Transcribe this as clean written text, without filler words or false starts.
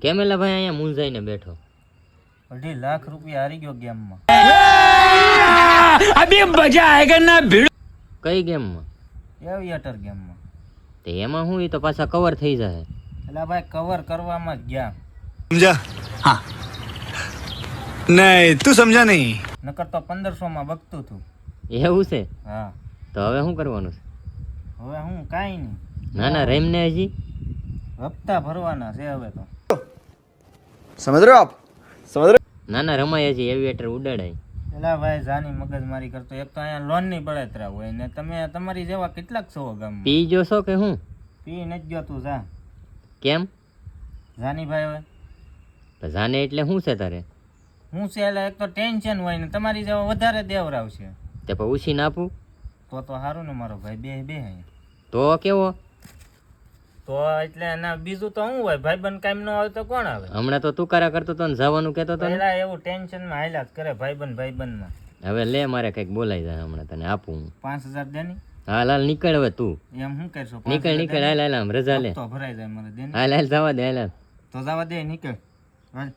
કેમેલા ભાઈ અહીંયા મૂંઝાઈને બેઠો. 2.5 લાખ રૂપિયા હારી ગયો ગેમમાં. અભી મજા આયેગા ના ભીડ. કઈ ગેમમાં? એવિએટર ગેમમાં. તે એમાં હું તો પાછા કવર થઈ જાય. એટલે ભાઈ કવર કરવામાં જ ગયા. સમજા? હા. નહીં તું સમજા નહીં. નકર તો 1500 માં બગતું હતું. એવું છે? હા. તો હવે શું કરવાનું છે? હવે હું કાંઈ નહીં. ના ના રેમને હજી હપ્તા ભરવાના છે હવે તો. સમજ રહ્યો આપ? સમજ રહ્યો? ના ના રમાય હજી એવિએટર ઉડાડાય. એલા ભાઈ જાની મગજમારી કરતો. એક તો અહીંયા લોન ની બળતરા હોય ને તમે તમારી જેવા કેટલાક છો ગામમાં. પી જો છો કે હું? પી નથી ગયો તું જા. કેમ? જાની ભાઈ હવે જાને એટલે શું છે તારે? હું છે એટલે એક તો ટેન્શન હોય ને તમારી જેવા વધારે દેવરાવશે. તે પછી ઉછી નાપું તો સારું ને મારો ભાઈ બે તો કેવો? તો એટલે ના બીજું તો શું હોય ભાઈબંધ કામ ન આવે તો કોણ આવે. હમણાં તો તુકારા કરતો તો ને જવાનું કહેતો તો ને. પેલા એવું ટેન્શન માં હાલ્યા જ કરે ભાઈબંધ માં. હવે લે મારે કઈક બોલાઈ જાય હમણાં તને આપું હું. 5000 દેની. હાલ હાલ નીકળ હવે તું. એમ શું કરશો? નીકળ હાલ હાલ આમ રજા લે. તો ભરાઈ જાય મારે દેની. હાલ હાલ જવા દે હાલ હાલ. તો જવા દે નીકળ. હાલ.